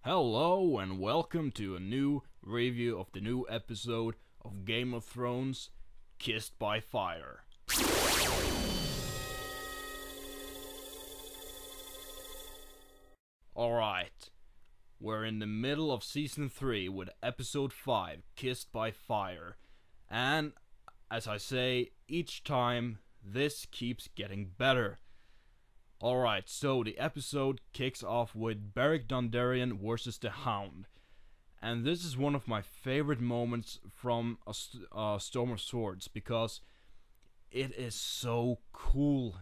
Hello and welcome to a new review of the new episode of Game of Thrones, Kissed by Fire. Alright, we're in the middle of Season 3 with Episode 5, Kissed by Fire. And, as I say, each time, this keeps getting better. Alright, so the episode kicks off with Beric Dondarrion versus the Hound. And this is one of my favorite moments from a Storm of Swords because it is so cool.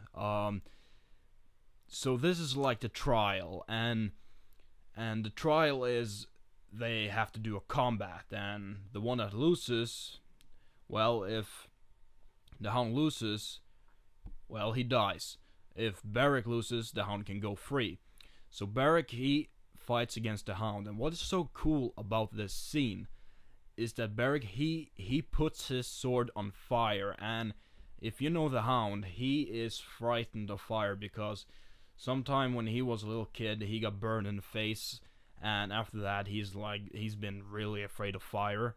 So this is like the trial, and the trial is they have to do a combat, and the one that loses, well, if the Hound loses, well, he dies. If Beric loses, the Hound can go free. So Beric, he fights against the Hound, and what is so cool about this scene is that Beric, he puts his sword on fire, and if you know the Hound, he is frightened of fire because sometime when he was a little kid, he got burned in the face, and after that, he's been really afraid of fire.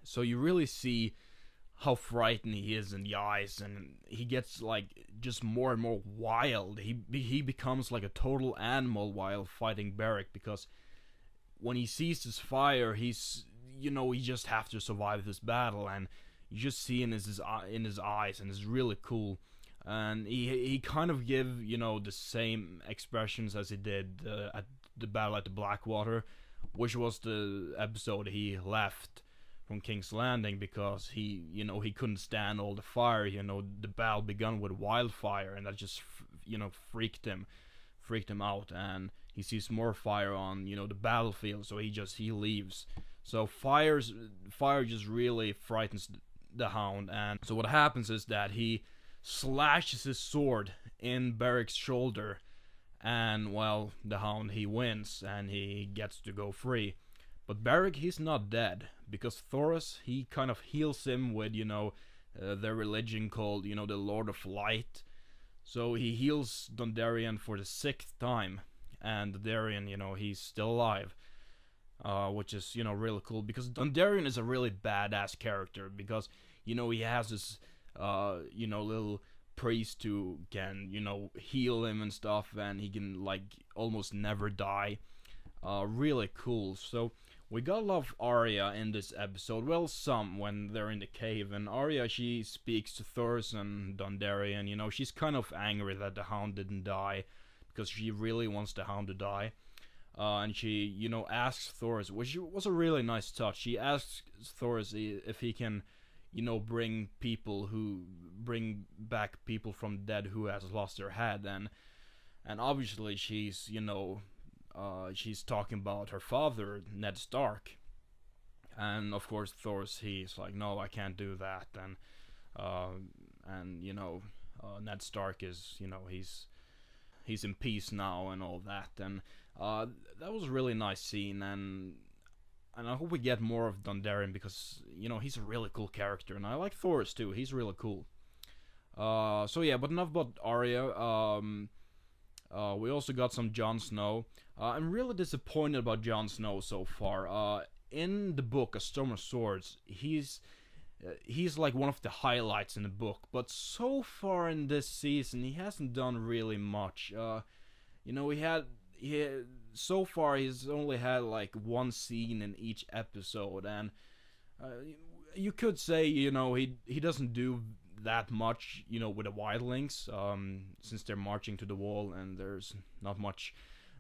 So you really see how frightened he is in the eyes, and he gets just more and more wild. He becomes like a total animal while fighting Beric, because when he sees this fire, he just have to survive this battle, and you just see in his eyes, and it's really cool. And he kind of give the same expressions as he did at the battle at the Blackwater, which was the episode he left from King's Landing because he couldn't stand all the fire. The battle began with wildfire, and that just freaked him out, and he sees more fire on the battlefield, so he leaves. So fire just really frightens the Hound, and so what happens is that he slashes his sword in Beric's shoulder, and well, the Hound, he wins and he gets to go free. But Beric, he's not dead, because Thoros, he kind of heals him with, their religion called, the Lord of Light. So he heals Dondarrion for the 6th time, and Dondarrion, he's still alive. Which is, really cool, because Dondarrion is a really badass character, because, he has this, little priest who can, heal him and stuff, and he can, almost never die. Really cool. So we got a lot of Arya in this episode. Well, some when they're in the cave, and Arya, she speaks to Thoros and Dondarrion. She's kind of angry that the Hound didn't die, because she really wants the Hound to die. And she, asks Thoros, which was a really nice touch. She asks Thoros if he can, bring back people from the dead who has lost their head, and obviously she's, she's talking about her father, Ned Stark, and of course Thoros, he's like, no, I can't do that, and Ned Stark is, he's in peace now and all that, and that was a really nice scene, and I hope we get more of Dondarrion, because he's a really cool character, and I like Thoros too. He's really cool. So yeah, but enough about Arya. We also got some Jon Snow. I'm really disappointed about Jon Snow so far. In the book, A Storm of Swords, he's like one of the highlights in the book, but so far in this season, he hasn't done really much. So far he's only had one scene in each episode, and you could say he doesn't do that much with the wildlings, since they're marching to the wall and there's not much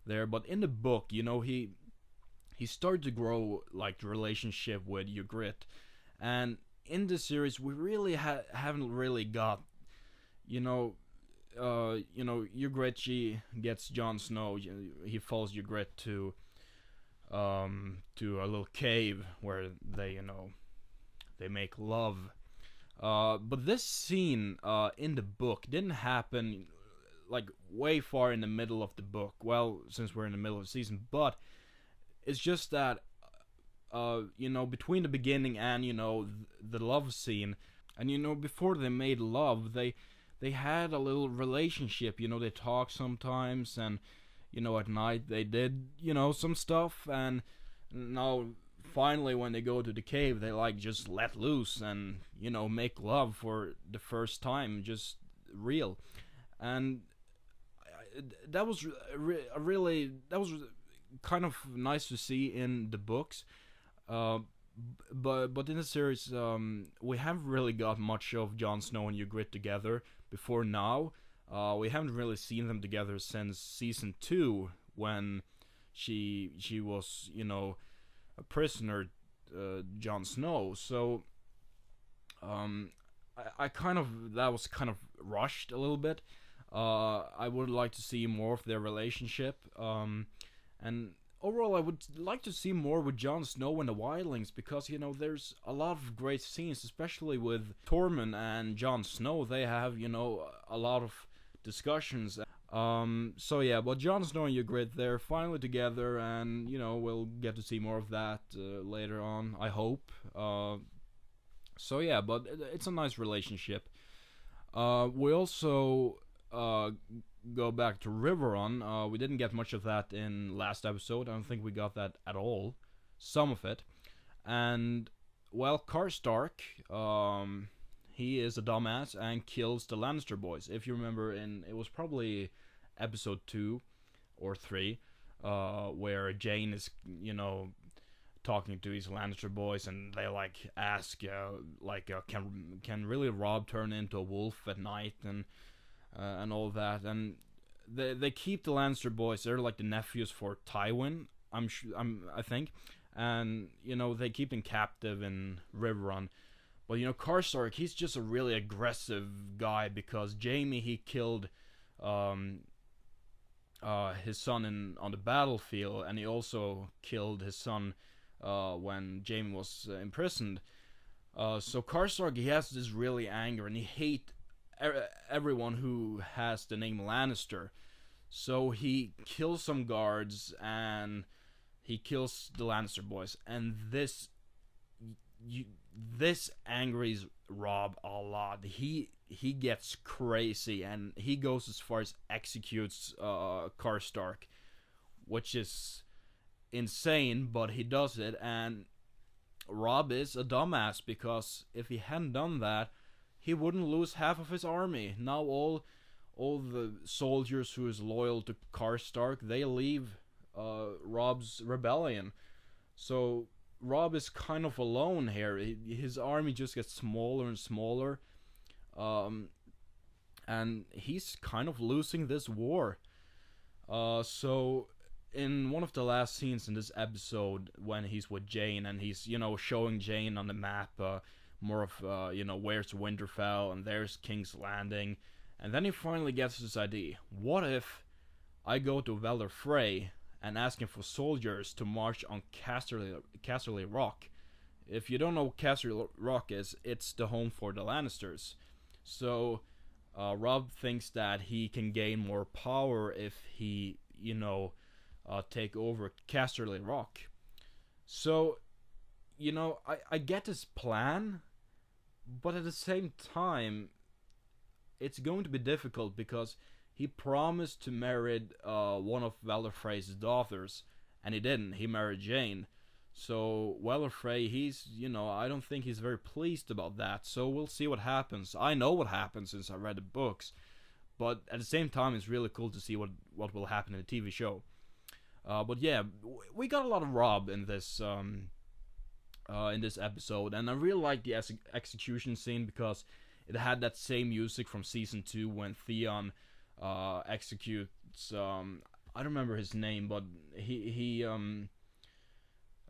there. But in the book, he started to grow the relationship with Ygritte, and in this series we really haven't really got Ygritte, she gets Jon Snow. He follows Ygritte to a little cave where they make love. But this scene in the book didn't happen way far in the middle of the book. Well, since we're in the middle of the season, but it's just that between the beginning and the love scene, and before they made love, they had a little relationship. They talk sometimes, and at night they did, some stuff, and now finally when they go to the cave, they like just let loose and, make love for the first time, just real. And that was that was kind of nice to see in the books. But in the series, we haven't really got much of Jon Snow and Ygritte together before now. We haven't really seen them together since season 2, when she was, a prisoner, Jon Snow. So I kind of, that was kind of rushed a little bit. I would like to see more of their relationship. And overall, I would like to see more with Jon Snow and the Wildlings, because, there's a lot of great scenes, especially with Tormund and Jon Snow. They have, a lot of discussions. So yeah, but Jon Snow and Ygritte, they're finally together, and, we'll get to see more of that later on, I hope. So yeah, but it's a nice relationship. We also go back to Riverrun. We didn't get much of that in last episode. I don't think we got that at all. Some of it. And, well, Karstark, he is a dumbass and kills the Lannister boys. If you remember, it was probably episode 2 or 3, where Jane is, talking to these Lannister boys, and they ask, can really Robb turn into a wolf at night, and all that, and they keep the Lannister boys. They're like the nephews for Tywin, I think, and they keep them captive in Riverrun. But Karstark, he's just a really aggressive guy, because Jaime, he killed his son on the battlefield, and he also killed his son when Jaime was imprisoned. So Karstark, he has this really anger, and he hates everyone who has the name Lannister. So he kills some guards, and he kills the Lannister boys, and this angers Robb a lot. He gets crazy, and he goes as far as executes Karstark, which is insane, but he does it. And Robb is a dumbass, because if he hadn't done that, he wouldn't lose half of his army. Now all the soldiers who is loyal to Karstark, they leave Robb's rebellion. So Robb is kind of alone here. His army just gets smaller and smaller, and he's kind of losing this war. So in one of the last scenes in this episode, when he's with Jane, and he's showing Jane on the map more of where's Winterfell and there's King's Landing, and then he finally gets this idea: what if I go to Valor Frey and asking for soldiers to march on Casterly Rock? If you don't know what Casterly Rock is, it's the home for the Lannisters. So Robb thinks that he can gain more power if he, take over Casterly Rock. So, I get his plan, but at the same time, it's going to be difficult, because he promised to marry one of Valor Frey's daughters, and he didn't. He married Jane. So Valor Frey, he's, I don't think he's very pleased about that. So we'll see what happens. I know what happens since I read the books, but at the same time, it's really cool to see what will happen in the TV show. But yeah, we got a lot of Robb in this episode, and I really like the execution scene, because it had that same music from season 2 when Theon executes, I don't remember his name, but he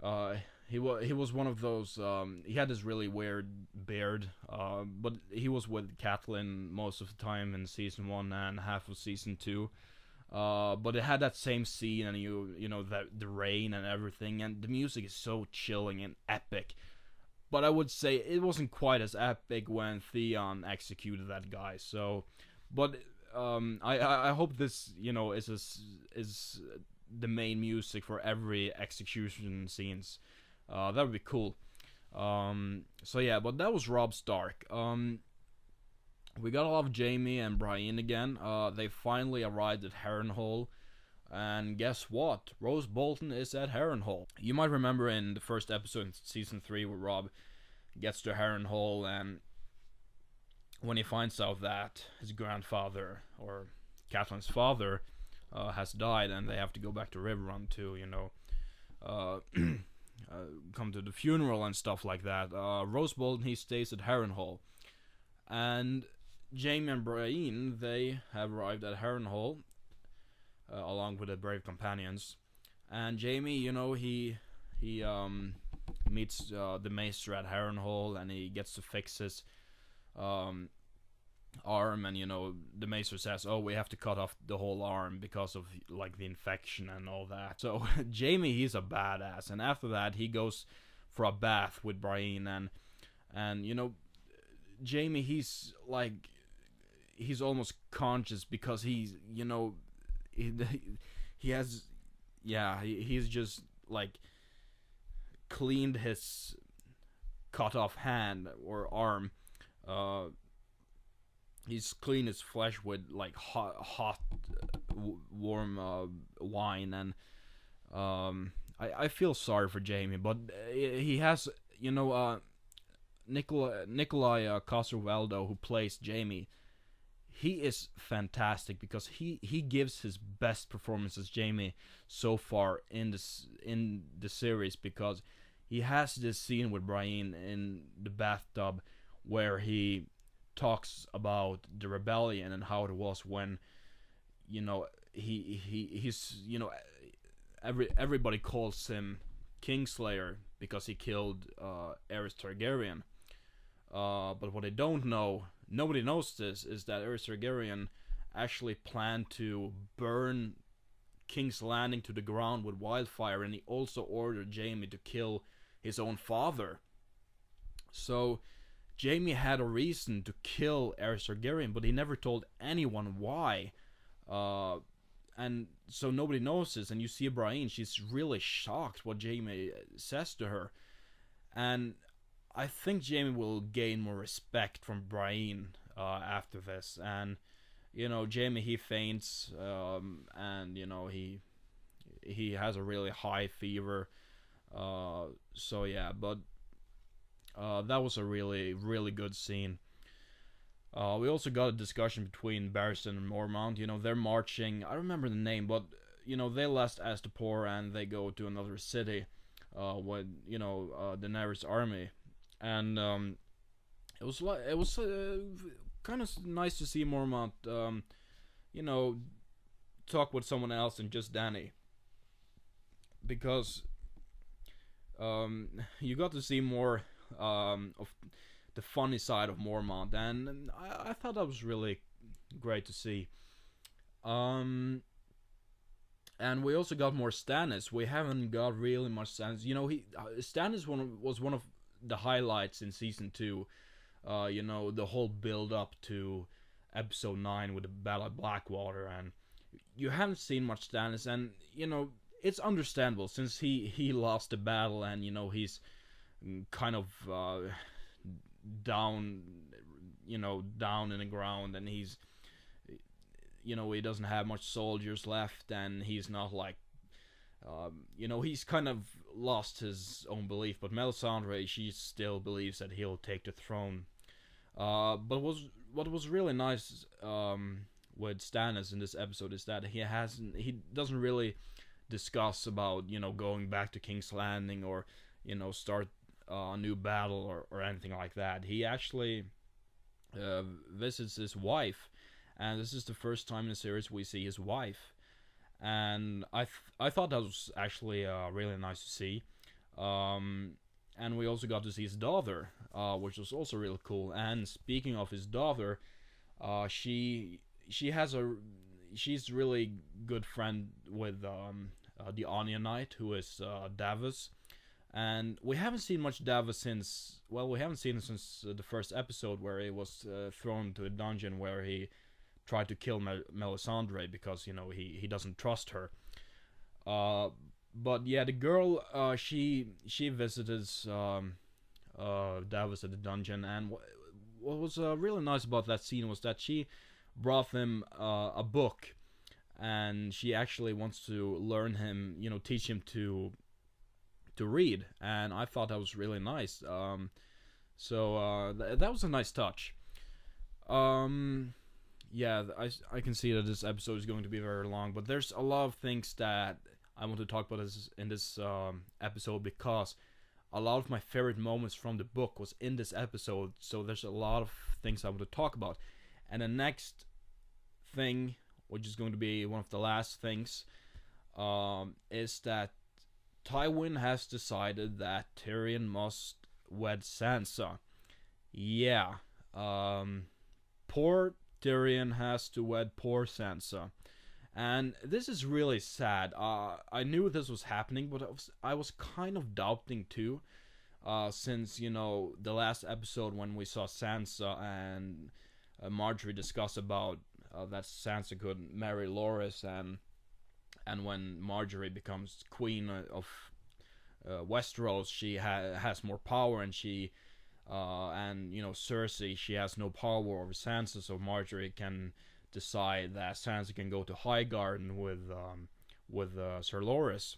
was one of those, he had this really weird beard, but he was with Catelyn most of the time in season 1 and half of season 2. But it had that same scene, and the rain and everything, and the music is so chilling and epic. But I would say it wasn't quite as epic when Theon executed that guy. So, but I hope this is the main music for every execution scenes. That would be cool. So yeah, but that was Robb Stark. We got a lot of Jaime and Brienne again. They finally arrived at Harrenhal. And guess what? Rose Bolton is at Harrenhal. You might remember in the first episode in season 3 where Rob gets to Harrenhal, and when he finds out that his grandfather, or Catelyn's father, has died, and they have to go back to Riverrun to, come to the funeral and stuff like that. Rose Bolton, he stays at Harrenhal. And Jaime and Brienne, they have arrived at Harrenhal, along with the brave companions. And Jaime, he meets the Maester at Harrenhal, and he gets to fix his arm, and the Maester says, oh, we have to cut off the whole arm because of like the infection and all that. So Jaime, he's a badass, and after that he goes for a bath with Brienne, and Jaime, he's almost conscious because he's he's just like cleaned his cut off hand or arm. He's cleaned his flesh with like hot warm wine, and I feel sorry for Jaime, but he has Nikolai Coster-Waldau, who plays Jaime. He is fantastic because he gives his best performance as Jaime so far in the series, because he has this scene with Brienne in the bathtub where he talks about the rebellion and how it was when everybody calls him Kingslayer because he killed Aerys Targaryen. But what they don't know, nobody knows this, is that Aerys Targaryen actually planned to burn King's Landing to the ground with wildfire, and he also ordered Jaime to kill his own father. So Jaime had a reason to kill Aerys Targaryen, but he never told anyone why. And so nobody knows this, and you see Brienne, she's really shocked what Jaime says to her. And I think Jaime will gain more respect from Brienne after this. And Jaime, he faints, and he has a really high fever. So yeah, but that was a really, really good scene. We also got a discussion between Barristan and Mormont. They're marching. I don't remember the name, but they left Astapor and they go to another city with Daenerys' army. And it was kind of nice to see Mormont talk with someone else than just Dany, because you got to see more of the funny side of Mormont, and I thought that was really great to see. And we also got more Stannis. We haven't got really much Stannis. Stannis was one of the highlights in season 2. The whole build up to episode 9 with the Battle of Blackwater, and you haven't seen much Stannis, and it's understandable since he lost the battle, and he's kind of down in the ground, and he's he doesn't have much soldiers left, and he's not like he's kind of lost his own belief. But Melisandre, she still believes that he'll take the throne. But what was really nice with Stannis in this episode is that he doesn't really discuss about going back to King's Landing or start a new battle or anything like that. He actually visits his wife, and this is the first time in the series we see his wife, and I thought that was actually really nice to see. And we also got to see his daughter, which was also really cool. And speaking of his daughter, she's really good friend with the Anya Knight, who is Davos. And we haven't seen much Davos since the first episode, where he was thrown to a dungeon where he tried to kill Melisandre because he doesn't trust her. But yeah, the girl she visits Davos at the dungeon, and what was really nice about that scene was that she brought him a book, and she actually wants to learn him, teach him to read, and I thought that was really nice. That was a nice touch. Yeah, I can see that this episode is going to be very long, but there's a lot of things that I want to talk about in this episode, because a lot of my favorite moments from the book was in this episode, so there's a lot of things I want to talk about. And the next thing, which is going to be one of the last things, is that Tywin has decided that Tyrion must wed Sansa. Yeah, poor Tyrion has to wed poor Sansa. And this is really sad. I knew this was happening, but I was kind of doubting too. Since, the last episode when we saw Sansa and Marjorie discuss about that Sansa could marry Loras, and when Marjorie becomes queen of Westeros, she has more power, and Cersei, she has no power over Sansa, so Marjorie can decide that Sansa can go to Highgarden with Sir Loras.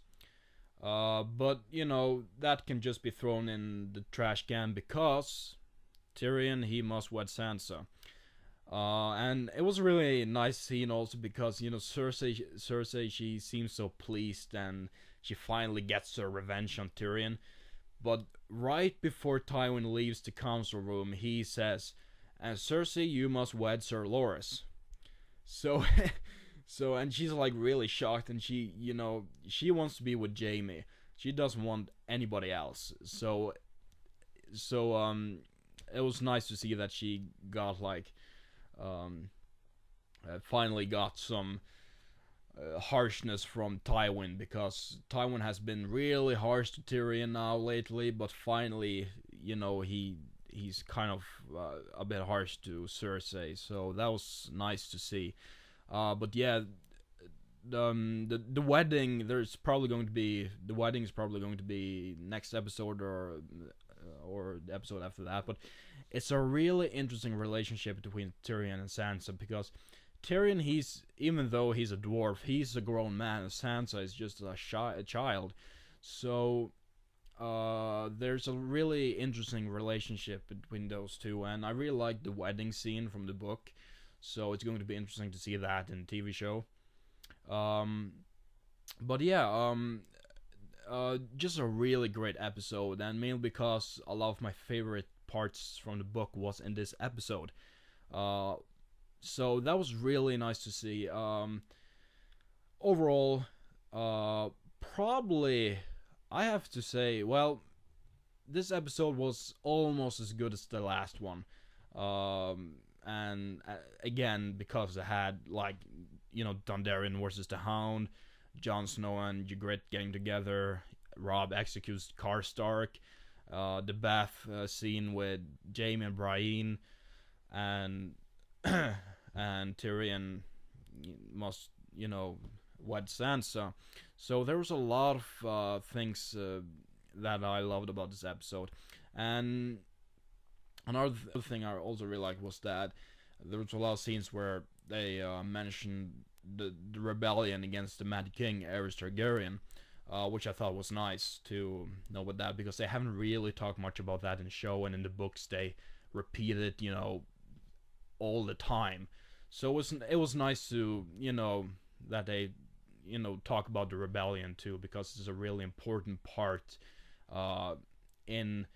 But that can just be thrown in the trash can, because Tyrion, he must wed Sansa. And it was a really nice scene also, because Cersei, she seems so pleased, and she finally gets her revenge on Tyrion. But right before Tywin leaves the council room, he says, "And Cersei, you must wed Sir Loras." So, and she's like really shocked, and she wants to be with Jaime. She doesn't want anybody else. So, it was nice to see that she got finally got some harshness from Tywin, because Tywin has been really harsh to Tyrion now lately, but finally, he's kind of a bit harsh to Cersei, so that was nice to see. But yeah, the wedding, the wedding is probably going to be next episode or the episode after that. But it's a really interesting relationship between Tyrion and Sansa, because Tyrion, even though he's a dwarf, he's a grown man, and Sansa is just a child. So there's a really interesting relationship between those two, and I really like the wedding scene from the book, so it's going to be interesting to see that in the TV show. But yeah, just a really great episode, and mainly because a lot of my favorite parts from the book was in this episode. So that was really nice to see. Overall, probably I have to say, well, this episode was almost as good as the last one. And again, because it had Dondarrion versus the Hound, Jon Snow and Ygritte getting together, Robb executes Karstark, the bath scene with Jaime and Brienne, and and Tyrion must, wed Sansa. So there was a lot of things that I loved about this episode. And another thing I also really liked was that there was a lot of scenes where they mentioned the rebellion against the Mad King, Aerys Targaryen, which I thought was nice to know about that, because they haven't really talked much about that in the show, and in the books they repeat it, all the time. So it was nice to, that they, talk about the rebellion too, because it's a really important part in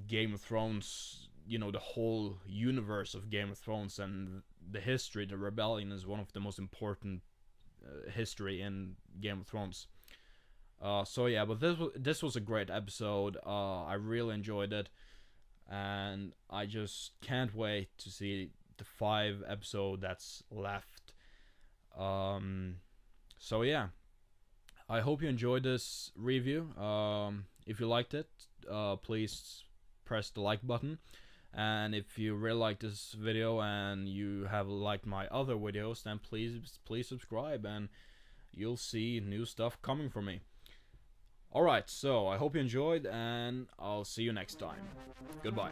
Game of Thrones, the whole universe of Game of Thrones and the history. The rebellion is one of the most important history in Game of Thrones. So yeah, but this was a great episode. I really enjoyed it, and I just can't wait to see the 5 episode that's left. So yeah, I hope you enjoyed this review. If you liked it, please press the like button. And if you really like this video and you have liked my other videos, then please subscribe, and you'll see new stuff coming from me. Alright, so I hope you enjoyed, and I'll see you next time. Goodbye.